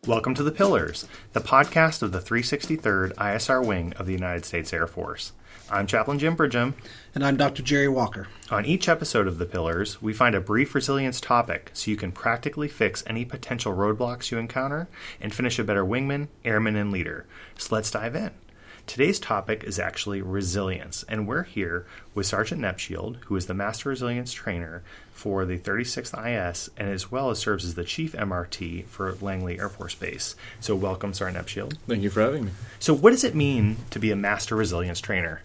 Welcome to The Pillars, the podcast of the 363rd ISR Wing of the United States Air Force. I'm Chaplain Jim Bridgham. And I'm Dr. Jerry Walker. On each episode of The Pillars, we find a brief resilience topic so you can practically fix any potential roadblocks you encounter and finish a better wingman, airman, and leader. So let's dive in. Today's topic is actually resilience, and we're here with Sergeant Nepshield, who is the Master Resilience Trainer for the 36th IS, and as well as serves as the Chief MRT for Langley Air Force Base. So welcome, Sergeant Nepshield. Thank you for having me. So what does it mean to be a Master Resilience Trainer?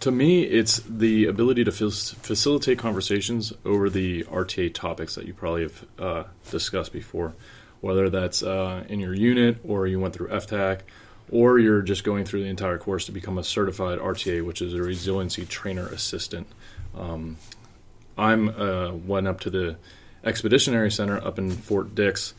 To me, it's the ability to facilitate conversations over the RTA topics that you probably have discussed before, whether that's in your unit or you went through FTAC, or you're just going through the entire course to become a certified RTA, which is a Resiliency Trainer Assistant. Went up to the Expeditionary Center up in Fort Dix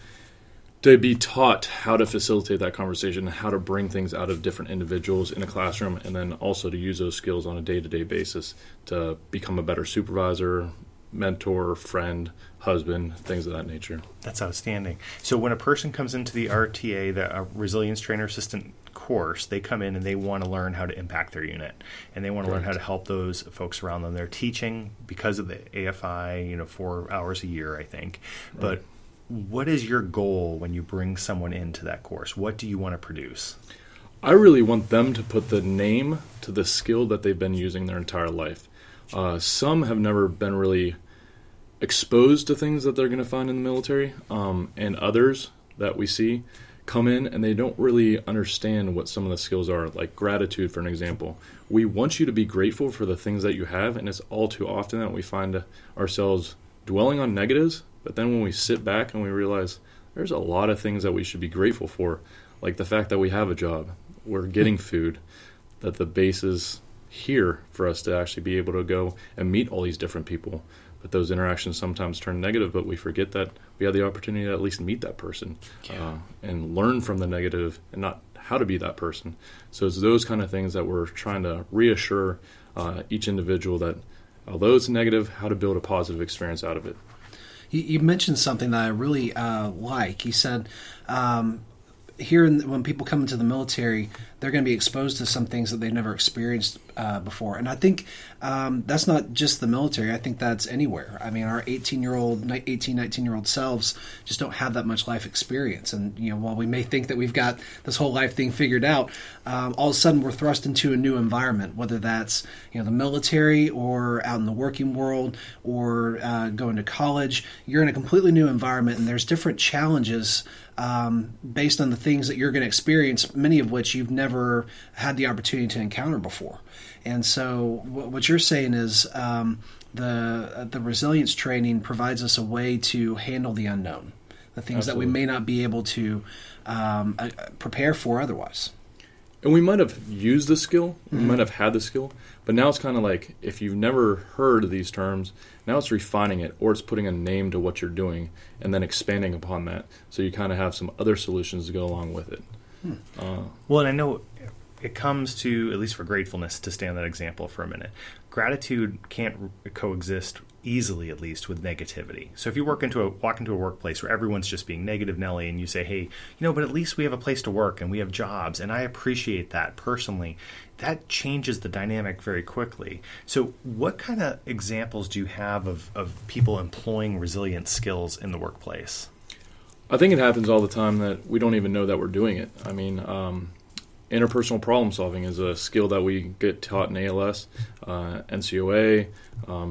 to be taught how to facilitate that conversation, how to bring things out of different individuals in a classroom, and then also to use those skills on a day-to-day basis to become a better supervisor, mentor, friend, husband, things of that nature. That's outstanding. So when a person comes into the RTA, the Resilience Trainer Assistant course, they come in and they want to learn how to impact their unit, and they want to learn how to help those folks around them. They're teaching because of the AFI, 4 hours a year, I think. Right. But what is your goal when you bring someone into that course? What do you want to produce? I really want them to put the name to the skill that they've been using their entire life. Some have never been really exposed to things that they're going to find in the military, and others that we see come in and they don't really understand what some of the skills are, like gratitude, for an example. We want you to be grateful for the things that you have, and it's all too often that we find ourselves dwelling on negatives, but then when we sit back and we realize there's a lot of things that we should be grateful for, like the fact that we have a job, we're getting food, that the base is here for us to actually be able to go and meet all these different people. But those interactions sometimes turn negative, but we forget that we have the opportunity to at least meet that person and learn from the negative and not how to be that person. So it's those kind of things that we're trying to reassure each individual that although it's negative, how to build a positive experience out of it. You mentioned something that I really like. You said when people come into the military, they're going to be exposed to some things that they've never experienced before. And I think that's not just the military. I think that's anywhere. I mean, our 19-year-old selves just don't have that much life experience. And, while we may think that we've got this whole life thing figured out, all of a sudden we're thrust into a new environment, whether that's, the military or out in the working world or going to college. You're in a completely new environment, and there's different challenges based on the things that you're going to experience, many of which you've never had the opportunity to encounter before. And so what you're saying is the resilience training provides us a way to handle the unknown, the things Absolutely. That we may not be able to prepare for otherwise. And we might have used the skill, we might have had the skill, but now it's kind of like if you've never heard these terms, now it's refining it, or it's putting a name to what you're doing and then expanding upon that. So you kind of have some other solutions to go along with it. Well, and I know it comes to, at least for gratefulness, to stay on that example for a minute. Gratitude can't coexist easily, at least, with negativity. So if you walk into a workplace where everyone's just being negative Nelly, and you say, hey, but at least we have a place to work and we have jobs, and I appreciate that personally, that changes the dynamic very quickly. So what kind of examples do you have of people employing resilient skills in the workplace? I think it happens all the time that we don't even know that we're doing it. I mean, interpersonal problem solving is a skill that we get taught in ALS, NCOA.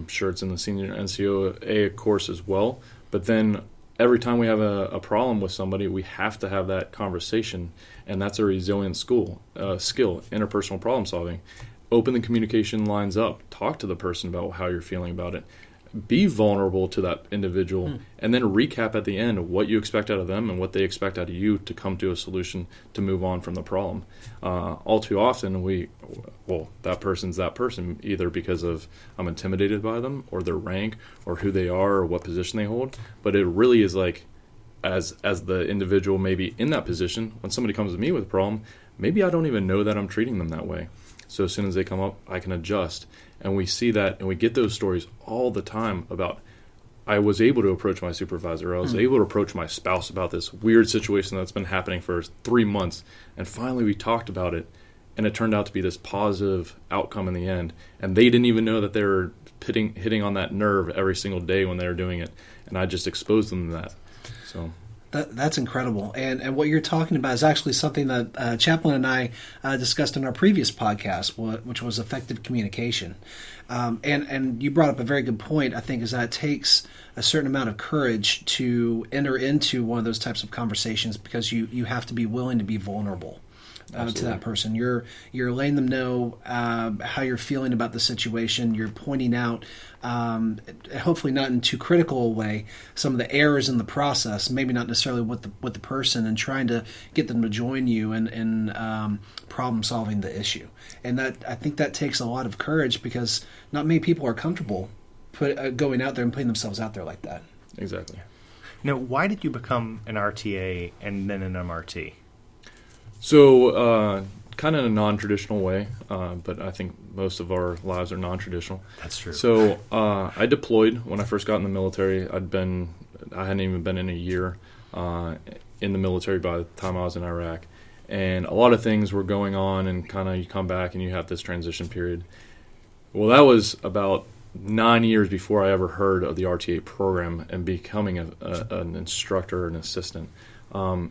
Sure, it's in the senior NCOA course as well. But then every time we have a problem with somebody, we have to have that conversation, and that's a resilient skill, interpersonal problem solving. Open the communication lines up. Talk to the person about how you're feeling about it. Be vulnerable to that individual, and then recap at the end what you expect out of them and what they expect out of you to come to a solution to move on from the problem. All too often, that person's that person, either because of I'm intimidated by them or their rank or who they are or what position they hold. But it really is like, as the individual maybe in that position, when somebody comes to me with a problem, maybe I don't even know that I'm treating them that way. So as soon as they come up, I can adjust. And we see that, and we get those stories all the time about I was able to approach my supervisor. I was able to approach my spouse about this weird situation that's been happening for 3 months. And finally we talked about it, and it turned out to be this positive outcome in the end. And they didn't even know that they were hitting on that nerve every single day when they were doing it. And I just exposed them to that. So that's incredible. And what you're talking about is actually something that Chaplain and I discussed in our previous podcast, which was effective communication. And you brought up a very good point, I think, is that it takes a certain amount of courage to enter into one of those types of conversations, because you have to be willing to be vulnerable. To that person, you're letting them know how you're feeling about the situation. You're pointing out, hopefully not in too critical a way, some of the errors in the process. Maybe not necessarily with the person, and trying to get them to join you in problem solving the issue. And that, I think, that takes a lot of courage, because not many people are comfortable going out there and putting themselves out there like that. Exactly. Now, why did you become an RTA and then an MRT? So, kind of in a non-traditional way, but I think most of our lives are non-traditional. That's true. So, I deployed when I first got in the military. I hadn't even been in a year in the military by the time I was in Iraq. And a lot of things were going on, and kind of you come back and you have this transition period. Well, that was about 9 years before I ever heard of the RTA program and becoming an instructor or an assistant.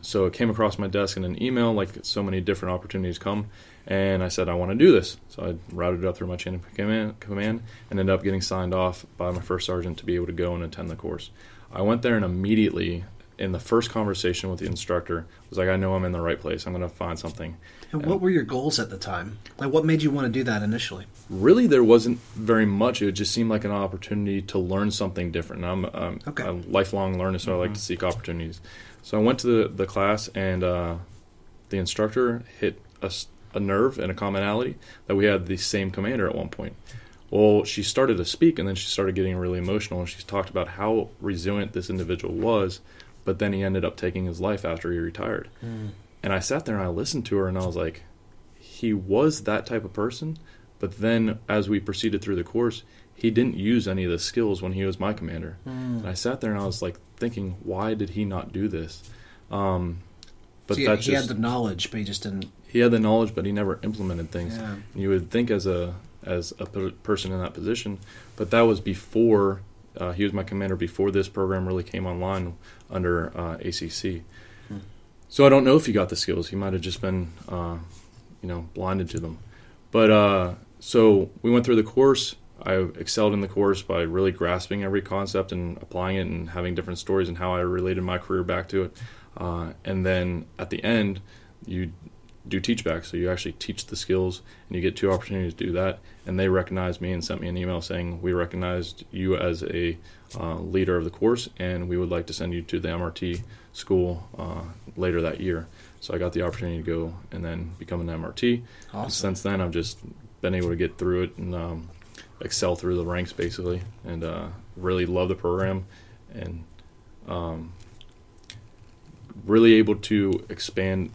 So it came across my desk in an email, like so many different opportunities come, and I said, I want to do this. So I routed it up through my chain of command and ended up getting signed off by my first sergeant to be able to go and attend the course. I went there, and immediately, in the first conversation with the instructor, was like, I know I'm in the right place. I'm going to find something. And what were your goals at the time? Like, what made you want to do that initially? Really, there wasn't very much. It just seemed like an opportunity to learn something different. And I'm a lifelong learner, so I like to seek opportunities. So I went to the class, and the instructor hit a nerve and a commonality that we had the same commander at one point. Well, she started to speak, and then she started getting really emotional, and she talked about how resilient this individual was, but then he ended up taking his life after he retired. And I sat there and I listened to her, and I was like, he was that type of person, but then as we proceeded through the course, he didn't use any of the skills when he was my commander. And I sat there and I was like thinking, why did he not do this? But so he had the knowledge, but he just didn't. He had the knowledge, but he never implemented things. Yeah. And you would think as a person in that position, but that was before he was my commander, before this program really came online under ACC. So I don't know if he got the skills. He might have just been, blinded to them. But so we went through the course. I excelled in the course by really grasping every concept and applying it and having different stories and how I related my career back to it. And then at the end, you do teach back. So you actually teach the skills, and you get 2 opportunities to do that. And they recognized me and sent me an email saying, we recognized you as a leader of the course, and we would like to send you to the MRT school later that year. So I got the opportunity to go and then become an MRT. Awesome. And since then, I've just been able to get through it and excel through the ranks, basically, and really love the program, and really able to expand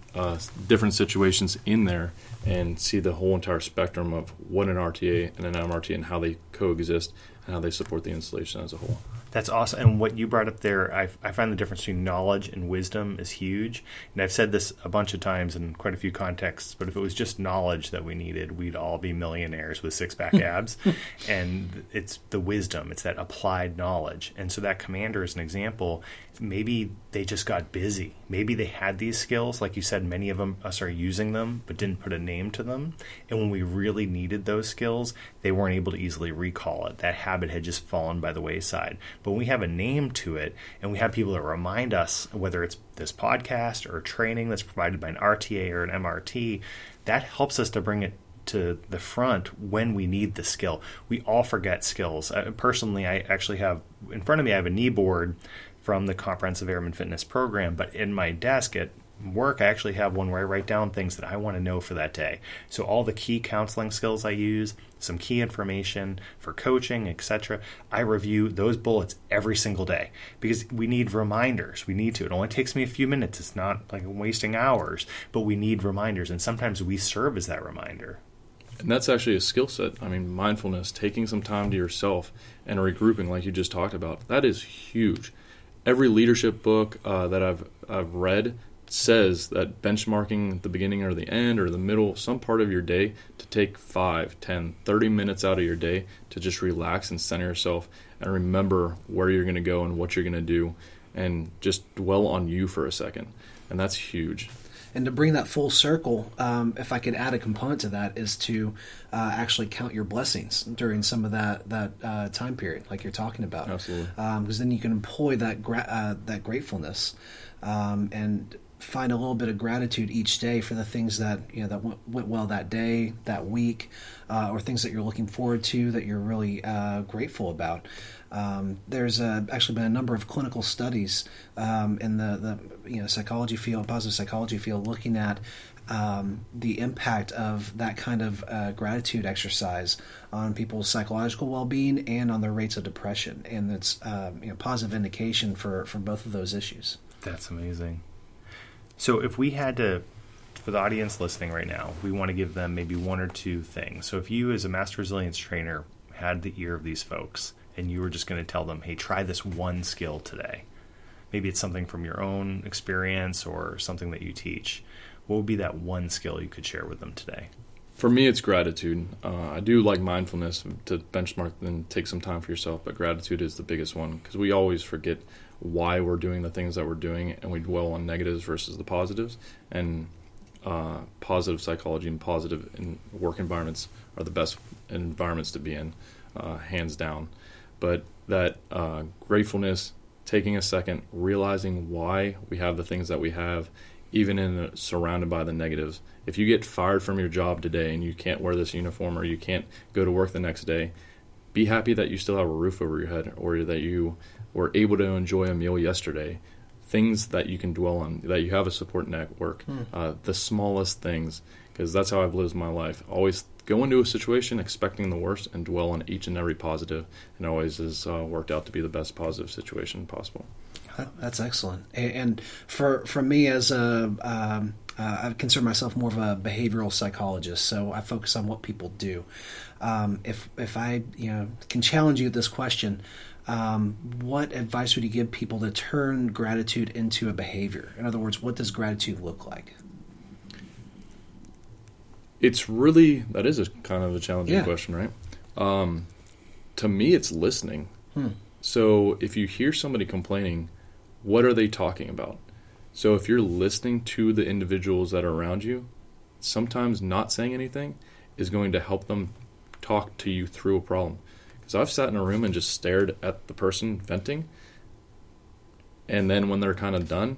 different situations in there and see the whole entire spectrum of what an RTA and an MRT and how they coexist and how they support the installation as a whole. That's awesome. And what you brought up there, I find the difference between knowledge and wisdom is huge. And I've said this a bunch of times in quite a few contexts, but if it was just knowledge that we needed, we'd all be millionaires with six-pack abs. And it's the wisdom. It's that applied knowledge. And so that commander is an example. Maybe they just got busy. Maybe they had these skills. Like you said, many of us are using them, but didn't put a name to them. And when we really needed those skills, they weren't able to easily recall it. That habit had just fallen by the wayside. But when we have a name to it, and we have people that remind us, whether it's this podcast or training that's provided by an RTA or an MRT, that helps us to bring it to the front when we need the skill. We all forget skills. Personally, I actually have, in front of me, I have a knee board from the Comprehensive Airman Fitness Program, but in my desk at work, I actually have one where I write down things that I want to know for that day. So all the key counseling skills I use, some key information for coaching, etc., I review those bullets every single day because we need reminders. We need to. It only takes me a few minutes. It's not like wasting hours, but we need reminders, and sometimes we serve as that reminder. And that's actually a skill set. I mean, mindfulness, taking some time to yourself and regrouping like you just talked about, that is huge. Every leadership book that I've read says that benchmarking at the beginning or the end or the middle, some part of your day, to take 5, 10, 30 minutes out of your day to just relax and center yourself and remember where you're going to go and what you're going to do and just dwell on you for a second. And that's huge. And to bring that full circle, if I could add a component to that, is to actually count your blessings during some of that time period, like you're talking about. Absolutely. Because then you can employ that gratefulness and find a little bit of gratitude each day for the things that that went well that day, that week, or things that you're looking forward to that you're really grateful about. There's actually been a number of clinical studies in the psychology field, positive psychology field, looking at the impact of that kind of gratitude exercise on people's psychological well-being and on their rates of depression, and it's positive indication for both of those issues. That's amazing. So if we had to, for the audience listening right now, we want to give them maybe one or two things. So if you as a master resilience trainer had the ear of these folks and you were just going to tell them, hey, try this one skill today. Maybe it's something from your own experience or something that you teach. What would be that one skill you could share with them today? For me, it's gratitude. I do like mindfulness to benchmark and take some time for yourself, but gratitude is the biggest one because we always forget why we're doing the things that we're doing, and we dwell on negatives versus the positives. And positive psychology and positive work environments are the best environments to be in, hands down. But that gratefulness, taking a second, realizing why we have the things that we have, even surrounded by the negatives. If you get fired from your job today and you can't wear this uniform or you can't go to work the next day, be happy that you still have a roof over your head or that you were able to enjoy a meal yesterday. Things that you can dwell on, that you have a support network, the smallest things, because that's how I've lived my life. Always go into a situation expecting the worst and dwell on each and every positive, and always has worked out to be the best positive situation possible. That's excellent. And for me, as I consider myself more of a behavioral psychologist, so I focus on what people do. If I can challenge you with this question, what advice would you give people to turn gratitude into a behavior? In other words, what does gratitude look like? It's really, that is a kind of a challenging question, right? To me, it's listening. So if you hear somebody complaining, what are they talking about? So if you're listening to the individuals that are around you, sometimes not saying anything is going to help them talk to you through a problem. Because I've sat in a room and just stared at the person venting, and then when they're kind of done,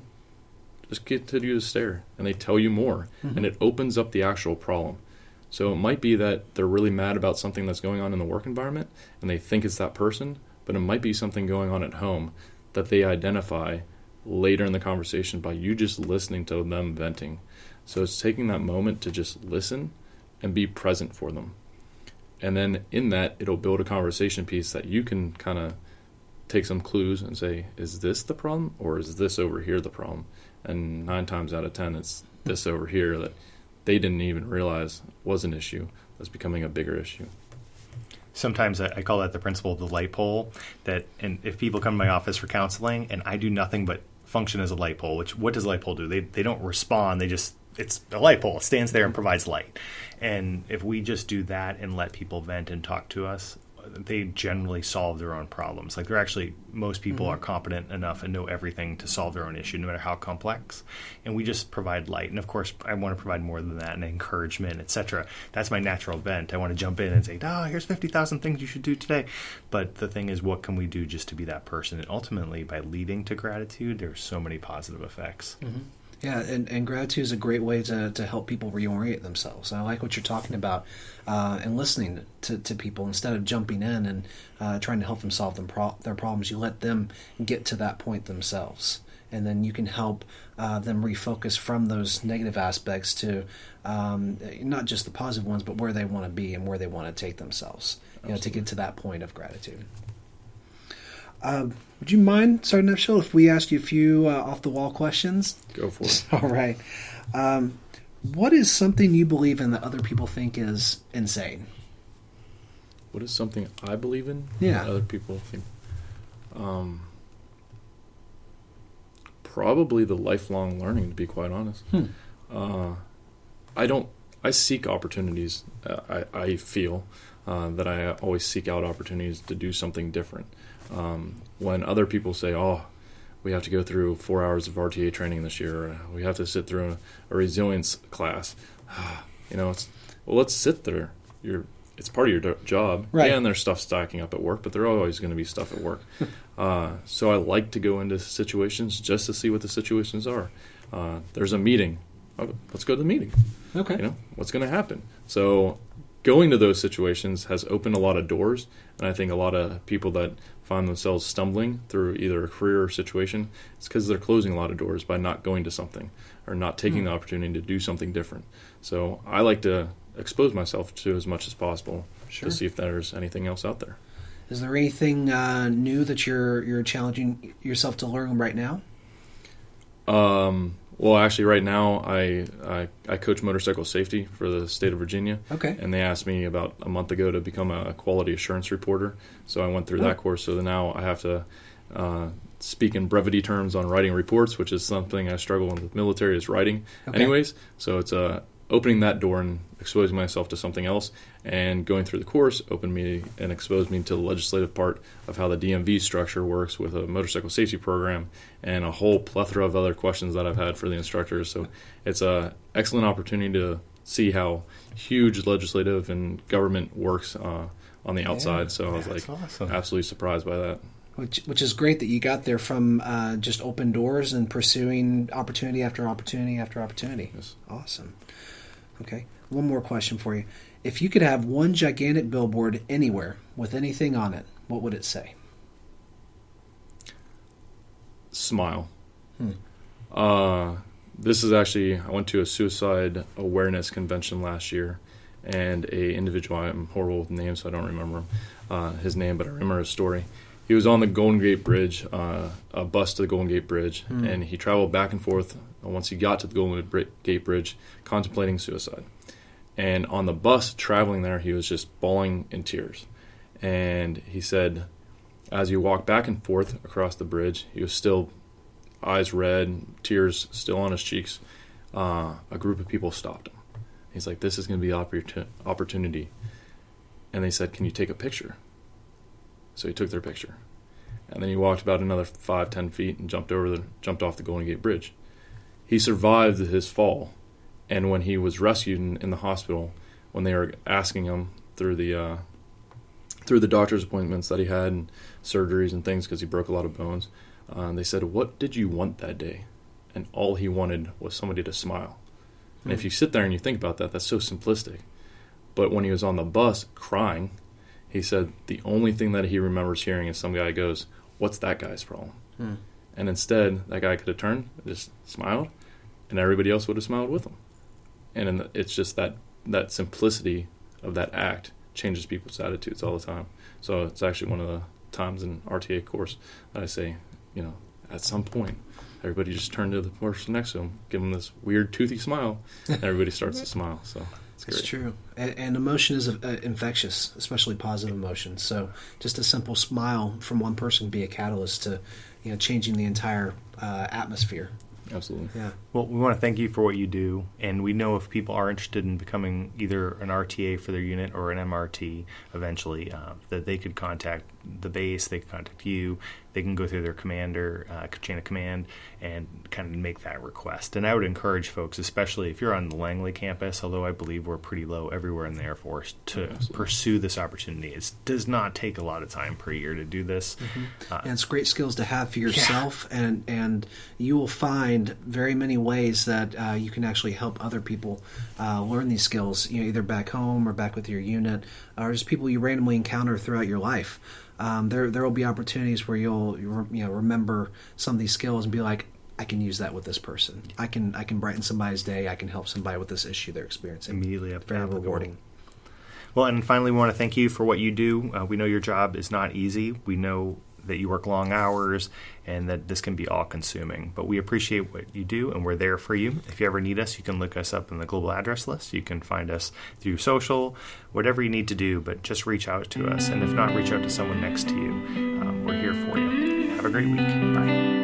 just continue to stare, and they tell you more, and it opens up the actual problem. So it might be that they're really mad about something that's going on in the work environment, and they think it's that person, but it might be something going on at home that they identify later in the conversation by you just listening to them venting. So it's taking that moment to just listen and be present for them. And then in that, it'll build a conversation piece that you can kind of take some clues and say, is this the problem or is this over here the problem? And 9 times out of 10, it's this over here that they didn't even realize was an issue that's becoming a bigger issue. Sometimes I call that the principle of the light pole. And if people come to my office for counseling and I do nothing but function as a light pole, what does a light pole do? They don't respond. It's a light pole. It stands there and provides light. And if we just do that and let people vent and talk to us, they generally solve their own problems. Like most people are competent enough and know everything to solve their own issue, no matter how complex. And we just provide light. And of course, I want to provide more than that, and encouragement, etc. That's my natural bent. I want to jump in and say, here's 50,000 things you should do today. But the thing is, what can we do just to be that person? And ultimately, by leading to gratitude, there's so many positive effects. Yeah, and gratitude is a great way to help people reorient themselves. And I like what you're talking about, and listening to people instead of jumping in and trying to help them solve their problems. You let them get to that point themselves, and then you can help them refocus from those negative aspects to not just the positive ones, but where they want to be and where they want to take themselves. To get to that point of gratitude. Would you mind starting up, Shil, if we asked you a few off-the-wall questions? Go for it. All right. What is something you believe in that other people think is insane? What is something I believe in Yeah. that other people think? Probably the lifelong learning, to be quite honest. I seek opportunities. I feel that I always seek out opportunities to do something different. When other people say, oh, we have to go through 4 hours of RTA training this year, or we have to sit through a resilience class, let's sit there. It's part of your job. Right. Yeah, and there's stuff stacking up at work, but there's always going to be stuff at work. So I like to go into situations just to see what the situations are. There's a meeting. Oh, let's go to the meeting. Okay. What's going to happen? So going to those situations has opened a lot of doors, and I think a lot of people that find themselves stumbling through either a career or situation, it's because they're closing a lot of doors by not going to something or not taking the opportunity to do something different. So I like to expose myself to as much as possible to see if there's anything else out there. Is there anything new that you're challenging yourself to learn right now? Well, actually, right now I coach motorcycle safety for the state of Virginia. Okay. And they asked me about a month ago to become a quality assurance reporter. So I went through that course. So now I have to speak in brevity terms on writing reports, which is something I struggle in the military is writing anyways. So it's opening that door and exposing myself to something else, and going through the course opened me and exposed me to the legislative part of how the DMV structure works with a motorcycle safety program and a whole plethora of other questions that I've had for the instructors. So it's an excellent opportunity to see how huge legislative and government works on the outside. So I was awesome. Absolutely surprised by that. Which is great that you got there from just open doors and pursuing opportunity after opportunity after opportunity. Yes. Awesome. Okay, one more question for you. If you could have one gigantic billboard anywhere with anything on it, what would it say? Smile. This is actually, I went to a suicide awareness convention last year, and a individual, I'm horrible with names, so I don't remember his name, but I remember his story. He was on the Golden Gate Bridge, a bus to the Golden Gate Bridge, and he traveled back and forth once he got to the Golden Gate Bridge, contemplating suicide. And on the bus traveling there, he was just bawling in tears. And he said, as he walked back and forth across the bridge, he was still eyes red, tears still on his cheeks. A group of people stopped him. He's like, this is going to be opportunity. And they said, can you take a picture? So he took their picture. And then he walked about another 5-10 feet and jumped off the Golden Gate Bridge. He survived his fall. And when he was rescued in the hospital, when they were asking him through the doctor's appointments that he had and surgeries and things because he broke a lot of bones, they said, what did you want that day? And all he wanted was somebody to smile. And if you sit there and you think about that, that's so simplistic. But when he was on the bus crying, he said the only thing that he remembers hearing is some guy goes, what's that guy's problem? And instead, that guy could have turned and just smiled, and everybody else would have smiled with him. And it's just that simplicity of that act changes people's attitudes all the time. So it's actually one of the times in RTA course that I say, at some point, everybody just turn to the person next to them, give them this weird toothy smile, and everybody starts to smile. So it's great. It's true. And emotion is infectious, especially positive emotion. So just a simple smile from one person can be a catalyst to changing the entire atmosphere. Absolutely. Yeah. Well, we want to thank you for what you do, and we know if people are interested in becoming either an RTA for their unit or an MRT eventually, that they could contact the base, they could contact you, they can go through their commander, chain of command, and kind of make that request. And I would encourage folks, especially if you're on the Langley campus, although I believe we're pretty low everywhere in the Air Force, to pursue this opportunity. It does not take a lot of time per year to do this. And it's great skills to have for yourself, and you will find very many ways that you can actually help other people learn these skills, either back home or back with your unit, or just people you randomly encounter throughout your life. There will be opportunities where you'll remember some of these skills and be like, I can use that with this person. I can brighten somebody's day. I can help somebody with this issue they're experiencing. Immediately very rewarding. Well, and finally, we want to thank you for what you do. We know your job is not easy. We know that you work long hours and that this can be all-consuming. But we appreciate what you do, and we're there for you. If you ever need us, you can look us up in the global address list. You can find us through social, whatever you need to do, but just reach out to us. And if not, reach out to someone next to you. We're here for you. Have a great week. Bye.